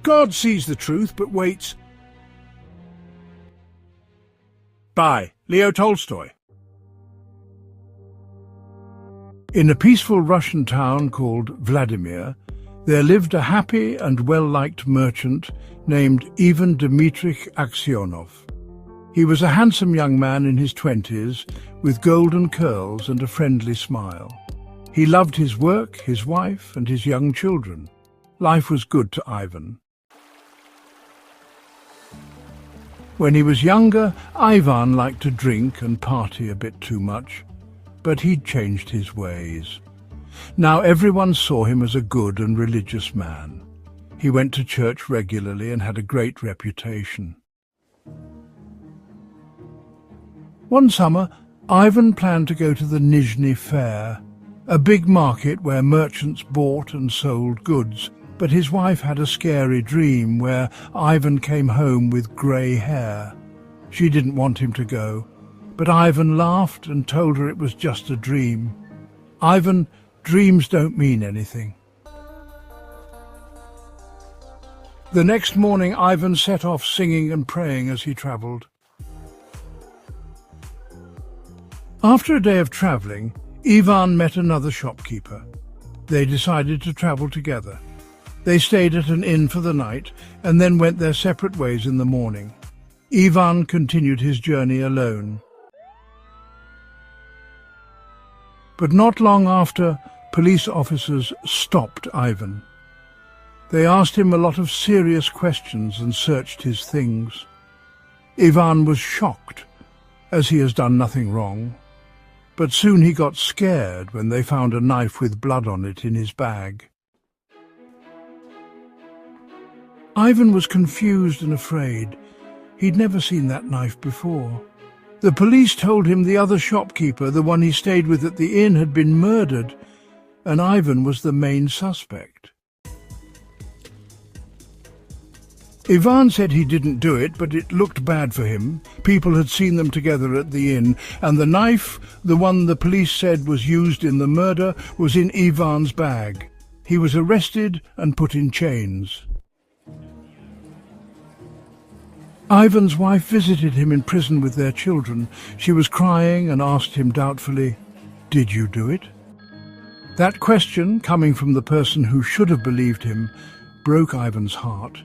God sees the truth but waits. By Leo Tolstoy. In a peaceful Russian town called Vladimir, there lived a happy and well-liked merchant named Ivan Dmitrich Aksionov. He was a handsome young man in his 20s, with golden curls and a friendly smile. He loved his work, his wife, and his young children. Life was good to Ivan. When he was younger, Ivan liked to drink and party a bit too much, but he'd changed his ways. Now everyone saw him as a good and religious man. He went to church regularly and had a great reputation. One summer, Ivan planned to go to the Nizhny Fair, a big market where merchants bought and sold goods, but his wife had a scary dream where Ivan came home with grey hair. She didn't want him to go, but Ivan laughed and told her it was just a dream. Ivan, dreams don't mean anything. The next morning, Ivan set off singing and praying as he travelled. After a day of travelling, Ivan met another shopkeeper. They decided to travel together. They stayed at an inn for the night and then went their separate ways in the morning. Ivan continued his journey alone. But not long after, police officers stopped Ivan. They asked him a lot of serious questions and searched his things. Ivan was shocked, as he has done nothing wrong. But soon he got scared when they found a knife with blood on it in his bag. Ivan was confused and afraid. He'd never seen that knife before. The police told him the other shopkeeper, the one he stayed with at the inn, had been murdered, and Ivan was the main suspect. Ivan said he didn't do it, but it looked bad for him. People had seen them together at the inn, and the knife, the one the police said was used in the murder, was in Ivan's bag. He was arrested and put in chains. Ivan's wife visited him in prison with their children. She was crying and asked him doubtfully, "Did you do it?" That question, coming from the person who should have believed him, broke Ivan's heart.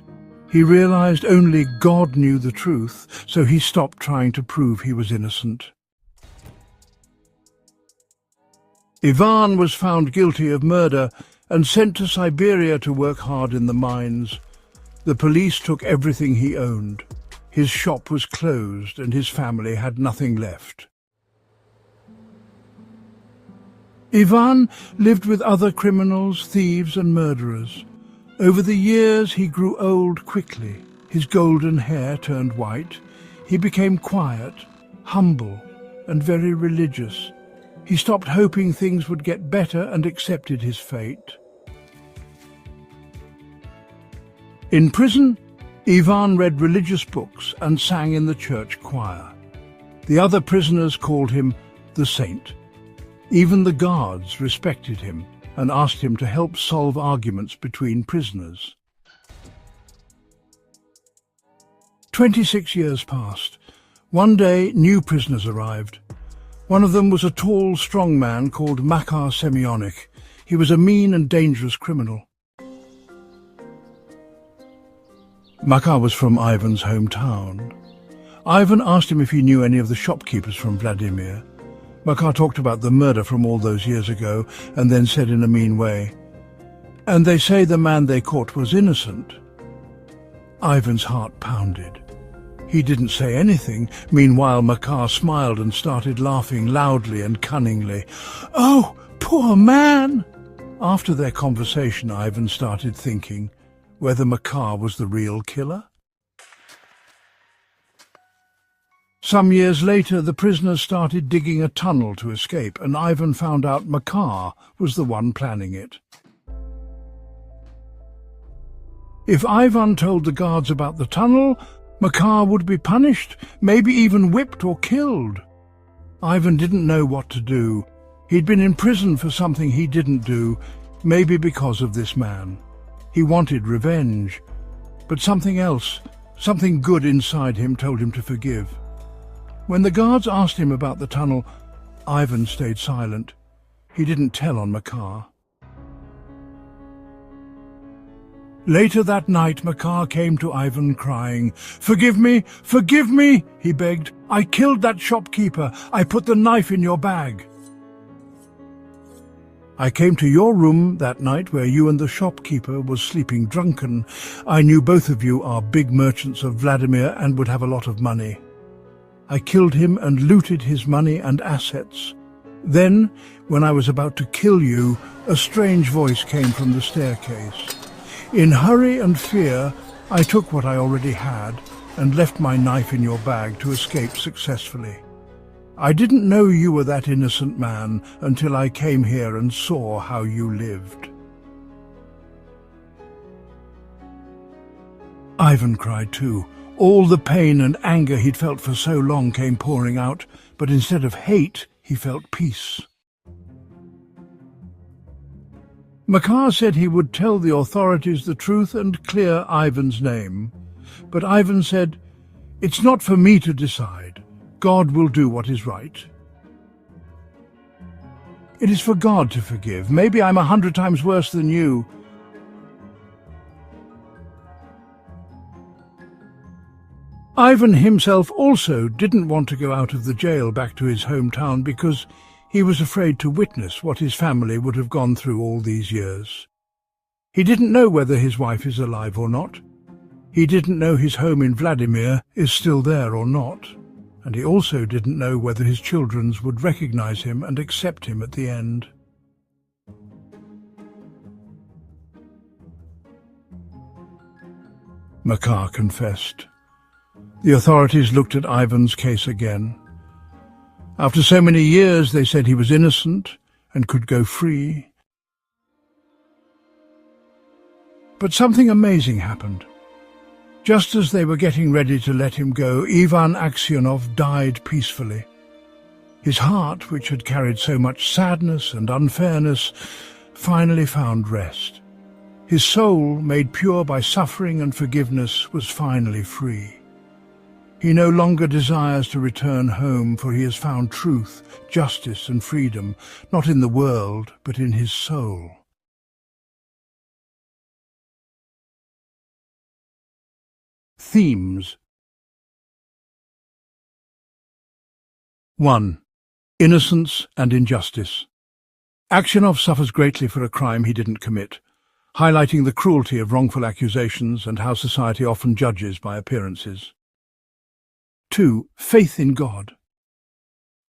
He realized only God knew the truth, so he stopped trying to prove he was innocent. Ivan was found guilty of murder and sent to Siberia to work hard in the mines. The police took everything he owned. His shop was closed and his family had nothing left. Ivan lived with other criminals, thieves and murderers. Over the years he grew old quickly. His golden hair turned white. He became quiet, humble and very religious. He stopped hoping things would get better and accepted his fate. In prison, Ivan read religious books and sang in the church choir. The other prisoners called him the Saint. Even the guards respected him and asked him to help solve arguments between prisoners. 26 years passed. One day, new prisoners arrived. One of them was a tall, strong man called Makar Semyonik. He was a mean and dangerous criminal. Makar was from Ivan's hometown. Ivan asked him if he knew any of the shopkeepers from Vladimir. Makar talked about the murder from all those years ago and then said in a mean way, "And they say the man they caught was innocent." Ivan's heart pounded. He didn't say anything. Meanwhile, Makar smiled and started laughing loudly and cunningly. "Oh, poor man!" After their conversation, Ivan started thinking whether Makar was the real killer. Some years later, the prisoners started digging a tunnel to escape, and Ivan found out Makar was the one planning it. If Ivan told the guards about the tunnel, Makar would be punished, maybe even whipped or killed. Ivan didn't know what to do. He'd been in prison for something he didn't do, maybe because of this man. He wanted revenge. But something else, something good inside him, told him to forgive. When the guards asked him about the tunnel, Ivan stayed silent. He didn't tell on Makar. Later that night, Makar came to Ivan crying. Forgive me, he begged. I killed that shopkeeper. I put the knife in your bag. I came to your room that night where you and the shopkeeper was sleeping drunken. I knew both of you are big merchants of Vladimir and would have a lot of money. I killed him and looted his money and assets. Then, when I was about to kill you, a strange voice came from the staircase. In hurry and fear, I took what I already had and left my knife in your bag to escape successfully. I didn't know you were that innocent man until I came here and saw how you lived. Ivan cried too. All the pain and anger he'd felt for so long came pouring out, but instead of hate, he felt peace. Makar said he would tell the authorities the truth and clear Ivan's name. But Ivan said, "It's not for me to decide. God will do what is right. It is for God to forgive. Maybe I'm 100 times worse than you." Ivan himself also didn't want to go out of the jail back to his hometown because he was afraid to witness what his family would have gone through all these years. He didn't know whether his wife is alive or not. He didn't know his home in Vladimir is still there or not. And he also didn't know whether his children would recognize him and accept him at the end. Makar confessed. The authorities looked at Ivan's case again. After so many years, they said he was innocent and could go free. But something amazing happened. Just as they were getting ready to let him go, Ivan Aksionov died peacefully. His heart, which had carried so much sadness and unfairness, finally found rest. His soul, made pure by suffering and forgiveness, was finally free. He no longer desires to return home, for he has found truth, justice and freedom, not in the world, but in his soul. Themes. 1. Innocence and injustice. Aksionov suffers greatly for a crime he didn't commit, highlighting the cruelty of wrongful accusations and how society often judges by appearances. 2. Faith in God.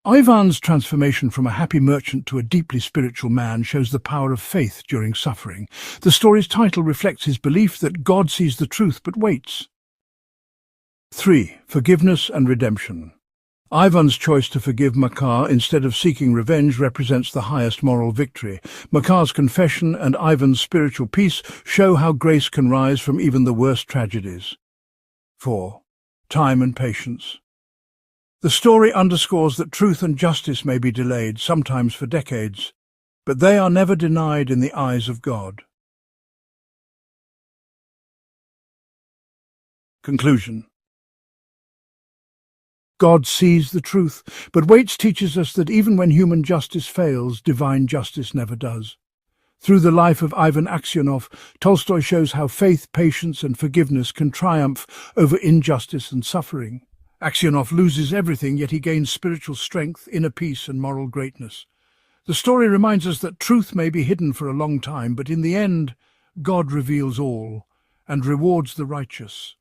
Ivan's transformation from a happy merchant to a deeply spiritual man shows the power of faith during suffering. The story's title reflects his belief that God sees the truth but waits. 3. Forgiveness and redemption. Ivan's choice to forgive Makar instead of seeking revenge represents the highest moral victory. Makar's confession and Ivan's spiritual peace show how grace can rise from even the worst tragedies. 4. Time and patience. The story underscores that truth and justice may be delayed, sometimes for decades, but they are never denied in the eyes of God. Conclusion. God sees the truth, but waits teaches us that even when human justice fails, divine justice never does. Through the life of Ivan Aksionov, Tolstoy shows how faith, patience and forgiveness can triumph over injustice and suffering. Aksionov loses everything, yet he gains spiritual strength, inner peace and moral greatness. The story reminds us that truth may be hidden for a long time, but in the end, God reveals all and rewards the righteous.